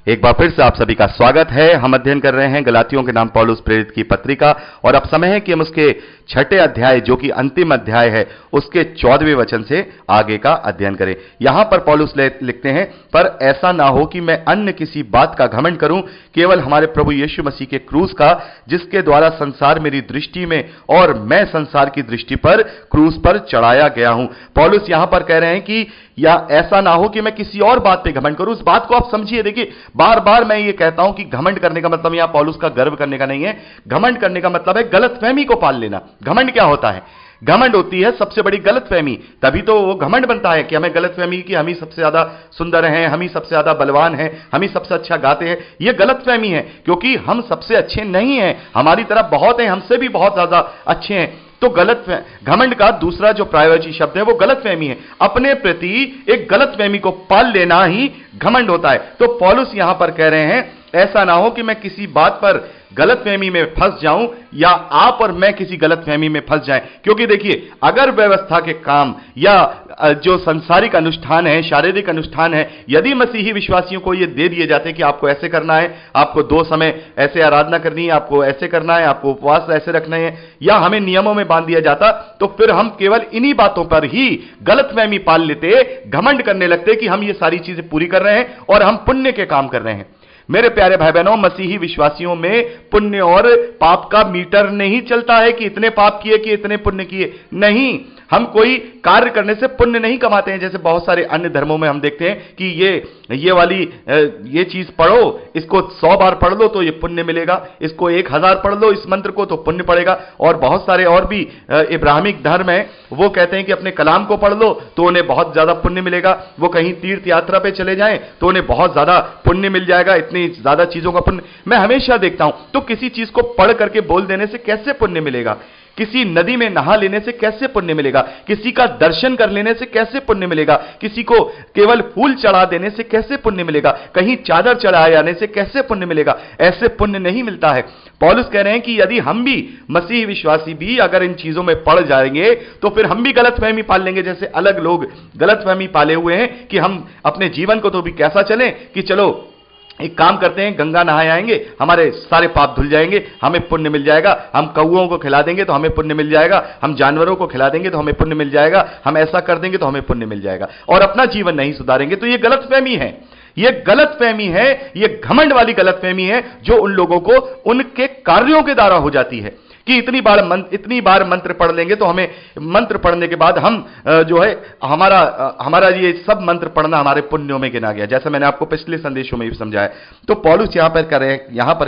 एक बार फिर से आप सभी का स्वागत है। हम अध्ययन कर रहे हैं गलातियों के नाम पौलुस प्रेरित की पत्रिका, और अब समय है कि हम उसके 6ठे अध्याय, जो कि अंतिम अध्याय है, उसके 14वें वचन से आगे का अध्ययन करें। यहां पर पौलुस लिखते हैं, पर ऐसा ना हो कि मैं अन्य किसी बात का घमंड करूं, केवल हमारे प्रभु यीशु मसीह के क्रूस का, जिसके द्वारा संसार मेरी दृष्टि में और मैं संसार की दृष्टि पर क्रूस पर चढ़ाया गया हूं। पौलुस यहां पर कह रहे हैं कि या ऐसा ना हो कि मैं किसी और बात पे घमंड करूं। इस बात को आप समझिए। देखिए, बार बार मैं ये कहता हूं कि घमंड करने का मतलब यहां पौलुस का गर्व करने का नहीं है। घमंड करने का मतलब है गलतफहमी को पाल लेना। घमंड क्या होता है? घमंड होती है सबसे बड़ी गलतफहमी। तभी तो वो घमंड बनता है कि हमें गलतफहमी कि हम ही सबसे ज्यादा सुंदर हैं, हम ही सबसे ज्यादा बलवान हैं, हम ही सबसे अच्छा गाते हैं। ये गलतफहमी है, क्योंकि हम सबसे अच्छे नहीं हैं। हमारी तरफ बहुत हैं, हमसे भी बहुत ज्यादा अच्छे हैं। तो घमंड का दूसरा जो प्रायोजी शब्द है वो गलतफहमी है। अपने प्रति एक गलतफहमी को पाल लेना ही घमंड होता है। तो पौलुस यहां पर कह रहे हैं, ऐसा ना हो कि मैं किसी बात पर गलतफहमी में फंस जाऊं या आप और मैं किसी गलतफहमी में फंस जाएं। क्योंकि देखिए, अगर व्यवस्था के काम या जो संसारिक अनुष्ठान है, शारीरिक अनुष्ठान है, यदि मसीही विश्वासियों को ये दे दिए जाते कि आपको ऐसे करना है, आपको 2 समय ऐसे आराधना करनी है, आपको ऐसे करना है, आपको उपवास ऐसे रखने हैं, या हमें नियमों में बांध दिया जाता, तो फिर हम केवल इन्हीं बातों पर ही गलतफहमी पाल लेते, घमंड करने लगते कि हम ये सारी चीजें पूरी कर रहे हैं और हम पुण्य के काम कर रहे हैं। मेरे प्यारे भाई बहनों, मसीही विश्वासियों में पुण्य और पाप का मीटर नहीं चलता है कि इतने पाप किए कि इतने पुण्य किए। नहीं, हम कोई कार्य करने से पुण्य नहीं कमाते हैं। जैसे बहुत सारे अन्य धर्मों में हम देखते हैं कि ये वाली ये चीज पढ़ो, इसको 100 बार पढ़ लो तो ये पुण्य मिलेगा, इसको 1000 पढ़ लो इस मंत्र को तो पुण्य पड़ेगा। और बहुत सारे और भी इब्राहिमिक धर्म है, वो कहते हैं कि अपने कलाम को पढ़ लो तो उन्हें बहुत ज्यादा पुण्य मिलेगा। वो कहीं तीर्थ यात्रा पे चले जाएं तो उन्हें बहुत ज्यादा पुण्य मिल जाएगा, इतनी ज्यादा चीजों का पुण्य। मैं हमेशा देखता हूं, तो किसी चीज को पढ़ करके बोल देने से कैसे पुण्य मिलेगा? किसी नदी में नहा लेने से कैसे पुण्य मिलेगा? किसी का दर्शन कर लेने से कैसे पुण्य मिलेगा? किसी को केवल फूल चढ़ा देने से कैसे पुण्य मिलेगा? कहीं चादर चढ़ाए जाने से कैसे पुण्य मिलेगा? ऐसे पुण्य नहीं मिलता है। पौलुस कह रहे हैं कि यदि हम भी, मसीह विश्वासी भी, अगर इन चीजों में पड़ जाएंगे तो फिर हम भी गलतफहमी पाल लेंगे। जैसे अलग लोग गलतफहमी पाले हुए हैं कि हम अपने जीवन को तो भी कैसा चलें कि चलो एक काम करते हैं, गंगा नहाए आएंगे, हमारे सारे पाप धुल जाएंगे, हमें पुण्य मिल जाएगा। हम कौओं को खिला देंगे तो हमें पुण्य मिल जाएगा, हम जानवरों को खिला देंगे तो हमें पुण्य मिल जाएगा, हम ऐसा कर देंगे तो हमें पुण्य मिल जाएगा, और अपना जीवन नहीं सुधारेंगे। तो ये गलतफहमी है, ये गलतफहमी है, ये घमंड वाली गलतफहमी है जो उन लोगों को उनके कार्यों के द्वारा हो जाती है कि इतनी बार मंत्र पढ़ लेंगे तो हमें, मंत्र पढ़ने के बाद हम जो है हमारा ये सब मंत्र पढ़ना हमारे पुण्यों में गिना गया, जैसा मैंने आपको पिछले संदेशों में भी समझाया। तो पौलुस यहां पर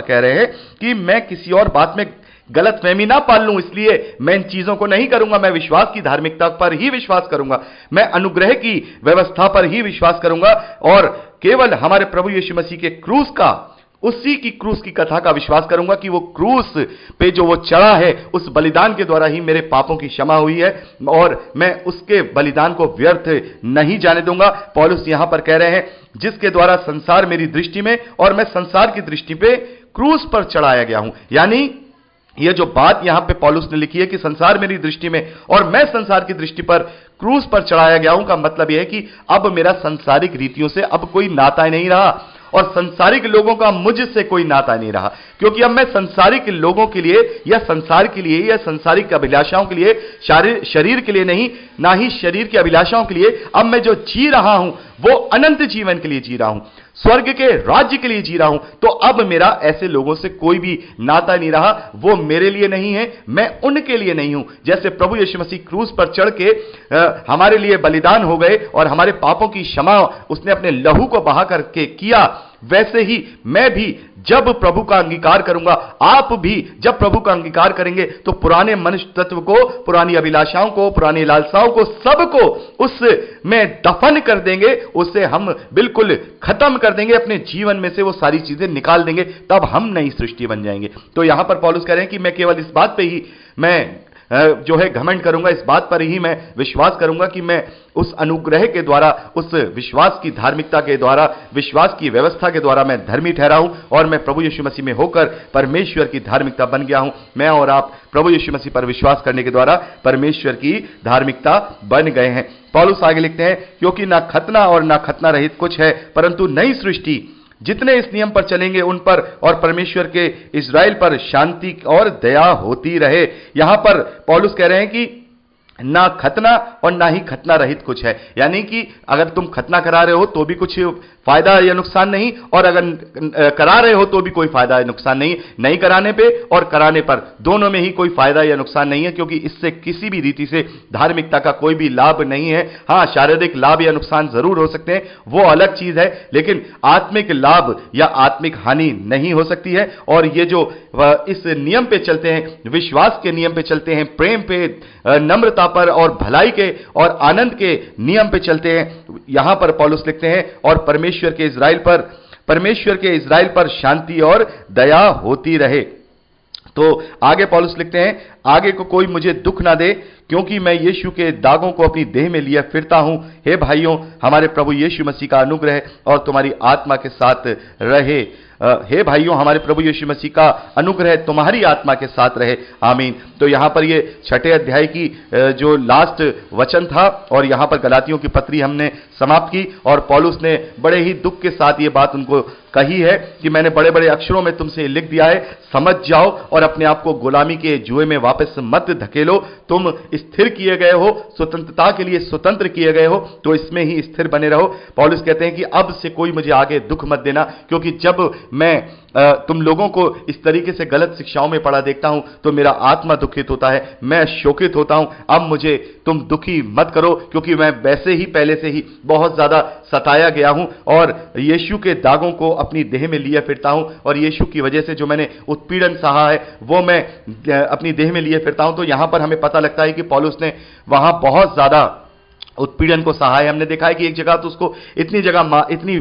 कह रहे हैं कि मैं किसी और बात में गलतफहमी ना पाल लूं, इसलिए मैं इन चीजों को नहीं करूंगा। मैं विश्वास की धार्मिकता पर ही विश्वास करूंगा, मैं अनुग्रह की व्यवस्था पर ही विश्वास करूंगा, और केवल हमारे प्रभु यीशु मसीह के क्रूस का, उसी की क्रूस की कथा का विश्वास करूंगा कि वो क्रूस पे जो वो चढ़ा है, उस बलिदान के द्वारा ही मेरे पापों की क्षमा हुई है, और मैं उसके बलिदान को व्यर्थ नहीं जाने दूंगा। पौलुस यहां पर कह रहे हैं, जिसके द्वारा संसार मेरी दृष्टि में और मैं संसार की दृष्टि पे क्रूस पर चढ़ाया गया हूं। यानी ये जो बात यहां पे पौलुस ने लिखी है कि संसार मेरी दृष्टि में और मैं संसार की दृष्टि पर क्रूस पर चढ़ाया गया हूं, का मतलब यह है कि अब मेरा संसारिक रीतियों से अब कोई नाता नहीं रहा, और संसारिक लोगों का मुझसे कोई नाता नहीं रहा, क्योंकि अब मैं संसारिक लोगों के लिए या संसार के लिए या संसारिक अभिलाषाओं के लिए, शरीर के लिए नहीं, ना ही शरीर की अभिलाषाओं के लिए, अब मैं जो जी रहा हूं वो अनंत जीवन के लिए जी रहा हूं, स्वर्ग के राज्य के लिए जी रहा हूं। तो अब मेरा ऐसे लोगों से कोई भी नाता नहीं रहा, वो मेरे लिए नहीं है, मैं उनके लिए नहीं हूं। जैसे प्रभु यीशु मसीह क्रूस पर चढ़ के हमारे लिए बलिदान हो गए और हमारे पापों की क्षमा उसने अपने लहू को बहा करके किया, वैसे ही मैं भी जब प्रभु का अंगीकार करूंगा, आप भी जब प्रभु का अंगीकार करेंगे, तो पुराने मनुष्य तत्व को, पुरानी अभिलाषाओं को, पुरानी लालसाओं को, सबको उसमें दफन कर देंगे, उसे हम बिल्कुल खत्म कर देंगे, अपने जीवन में से वो सारी चीजें निकाल देंगे, तब हम नई सृष्टि बन जाएंगे। तो यहां पर पौलुस कह रहे हैं कि मैं केवल इस बात पे ही मैं जो है घमंड करूंगा, इस बात पर ही मैं विश्वास करूंगा कि मैं उस अनुग्रह के द्वारा, उस विश्वास की धार्मिकता के द्वारा, विश्वास की व्यवस्था के द्वारा मैं धर्मी ठहरा हूं, और मैं प्रभु यीशु मसीह में होकर परमेश्वर की धार्मिकता बन गया हूं। मैं और आप प्रभु यीशु मसीह पर विश्वास करने के द्वारा परमेश्वर की धार्मिकता बन गए हैं। पौलुस आगे लिखते हैं, क्योंकि ना खतना और ना खतना रहित कुछ है, परंतु नई सृष्टि जितने इस नियम पर चलेंगे उन पर और परमेश्वर के इज़राइल पर शांति और दया होती रहे। यहां पर पौलुस कह रहे हैं कि ना खतना और ना ही खतना रहित कुछ है, यानी कि अगर तुम खतना करा रहे हो तो भी कुछ फायदा या नुकसान नहीं, और अगर करा रहे हो तो भी कोई फायदा या नुकसान नहीं। नहीं कराने पे और कराने पर दोनों में ही कोई फायदा या नुकसान नहीं है, क्योंकि इससे किसी भी रीति से धार्मिकता का कोई भी लाभ नहीं है। हां, शारीरिक लाभ या नुकसान जरूर हो सकते हैं, वो अलग चीज है, लेकिन आत्मिक लाभ या आत्मिक हानि नहीं हो सकती है। और ये जो इस नियम पे चलते हैं, विश्वास के नियम पे चलते हैं, प्रेम पे, नम्रता पर और भलाई के और आनंद के नियम पे चलते हैं, यहां पर पौलुस लिखते हैं और परमेश्वर के इज़राइल पर शांति और दया होती रहे। तो आगे पौलुस लिखते हैं, आगे को कोई मुझे दुख ना दे, क्योंकि मैं यीशु के दागों को अपनी देह में लिए फिरता हूं। हे भाइयों, हमारे प्रभु यीशु मसीह का अनुग्रह और तुम्हारी आत्मा के साथ रहे। हे भाइयों, हमारे प्रभु यीशु मसीह का अनुग्रह तुम्हारी आत्मा के साथ रहे। आमीन। तो यहां पर ये 6 अध्याय की जो लास्ट वचन था, और यहां पर गलातियों की पत्री हमने समाप्त की, और पौलुस ने बड़े ही दुख के साथ ये बात उनको कही है कि मैंने बड़े बड़े अक्षरों में तुमसे लिख दिया है, समझ जाओ और अपने आप को गुलामी के जुए में वापस मत धकेलो। तुम स्थिर किए गए हो, स्वतंत्रता के लिए स्वतंत्र किए गए हो, तो इसमें ही स्थिर बने रहो। पौलुस कहते हैं कि अब से कोई मुझे आगे दुख मत देना, क्योंकि जब मैं तुम लोगों को इस तरीके से गलत शिक्षाओं में पड़ा देखता हूं तो मेरा आत्मा दुखित होता है, मैं शोकित होता हूं। अब मुझे तुम दुखी मत करो, क्योंकि मैं वैसे ही पहले से ही बहुत ज्यादा सताया गया हूं और यीशु के दागों को अपनी देह में लिए फिरता हूं, और यीशु की वजह से जो मैंने उत्पीड़न सहा है वो मैं अपनी देह में लिए फिरता हूं। तो यहां पर हमें पता लगता है कि पौलुस ने वहां बहुत ज्यादा उत्पीड़न को सहा है। हमने देखा है कि एक जगह तो उसको इतनी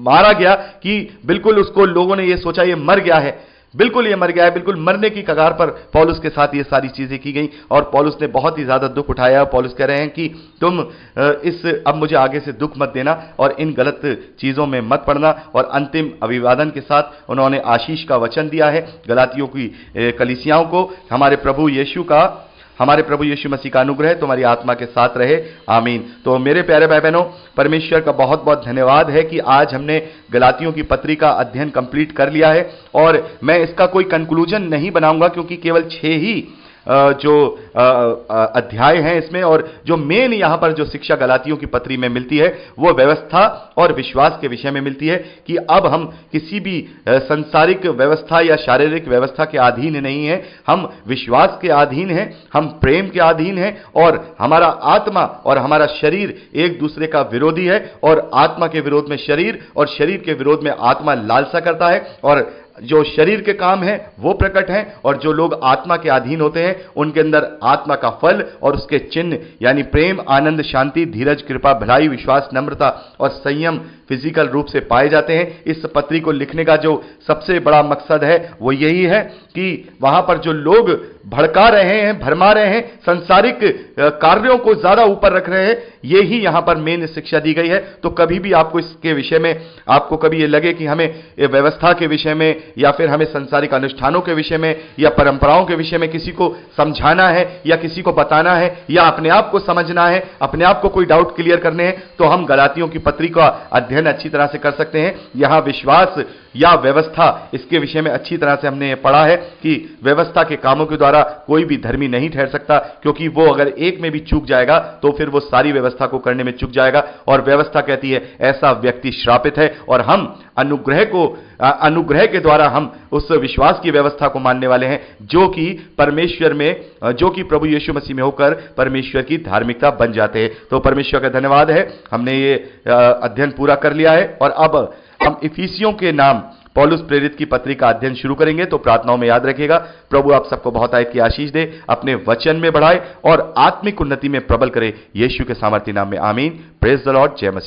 मारा गया कि बिल्कुल उसको लोगों ने ये सोचा ये मर गया है, बिल्कुल ये मर गया है, बिल्कुल मरने की कगार पर पौलुस के साथ ये सारी चीजें की गई, और पौलुस ने बहुत ही ज्यादा दुख उठाया। पौलुस कह रहे हैं कि तुम अब मुझे आगे से दुख मत देना और इन गलत चीजों में मत पड़ना। और अंतिम अभिवादन के साथ उन्होंने आशीष का वचन दिया है गलातियों की कलीसियाओं को। हमारे प्रभु यीशु मसीह का अनुग्रह तुम्हारी आत्मा के साथ रहे। आमीन। तो मेरे प्यारे भाई बहनों, परमेश्वर का बहुत बहुत धन्यवाद है कि आज हमने गलातियों की पत्री का अध्ययन कंप्लीट कर लिया है, और मैं इसका कोई कंक्लूजन नहीं बनाऊंगा, क्योंकि केवल 6 ही जो अध्याय हैं इसमें, और जो मेन यहां पर जो शिक्षा गलातियों की पत्री में मिलती है वो व्यवस्था और विश्वास के विषय में मिलती है, कि अब हम किसी भी संसारिक व्यवस्था या शारीरिक व्यवस्था के अधीन नहीं है, हम विश्वास के अधीन हैं, हम प्रेम के अधीन हैं, और हमारा आत्मा और हमारा शरीर एक दूसरे का विरोधी है, और आत्मा के विरोध में शरीर और शरीर के विरोध में आत्मा लालसा करता है, और जो शरीर के काम हैं वो प्रकट हैं, और जो लोग आत्मा के अधीन होते हैं उनके अंदर आत्मा का फल और उसके चिन्ह यानी प्रेम, आनंद, शांति, धीरज, कृपा, भलाई, विश्वास, नम्रता और संयम फिजिकल रूप से पाए जाते हैं। इस पत्री को लिखने का जो सबसे बड़ा मकसद है वो यही है कि वहां पर जो लोग भड़का रहे हैं, भरमा रहे हैं, संसारिक कार्यों को ज्यादा ऊपर रख रहे हैं, ये ही यहां पर मेन शिक्षा दी गई है। तो कभी भी आपको इसके विषय में, आपको कभी ये लगे कि हमें व्यवस्था के विषय में या फिर हमें संसारिक अनुष्ठानों के विषय में या परंपराओं के विषय में किसी को समझाना है या किसी को बताना है या अपने आप को समझना है, अपने आप को कोई डाउट क्लियर करने हैं, तो हम गलातियों की पत्री का अध्ययन अच्छी तरह से कर सकते हैं। यहां विश्वास या व्यवस्था, इसके विषय में अच्छी तरह से हमने पढ़ा है कि व्यवस्था के कामों के द्वारा कोई भी धर्मी नहीं ठहर सकता, क्योंकि वो अगर एक में भी चूक जाएगा तो फिर वो सारी व्यवस्था को करने में चूक जाएगा। और व्यवस्था कहती है ऐसा व्यक्ति श्रापित है, और हम अनुग्रह के द्वारा हम उस विश्वास की व्यवस्था को मानने वाले हैं जो कि परमेश्वर में, जो कि प्रभु यीशु मसीह में होकर परमेश्वर की धार्मिकता बन जाते हैं। तो परमेश्वर का धन्यवाद है, हमने ये अध्ययन पूरा कर लिया है, और अब हम इफिसियों के नाम पौलुस प्रेरित की पत्री का अध्ययन शुरू करेंगे। तो प्रार्थनाओं में याद रखिएगा। प्रभु आप सबको बहुत आयत की आशीष दे, अपने वचन में बढ़ाए और आत्मिक उन्नति में प्रबल करे, यीशु के सामर्थ्य नाम में आमीन। Praise the Lord. जय मसीह।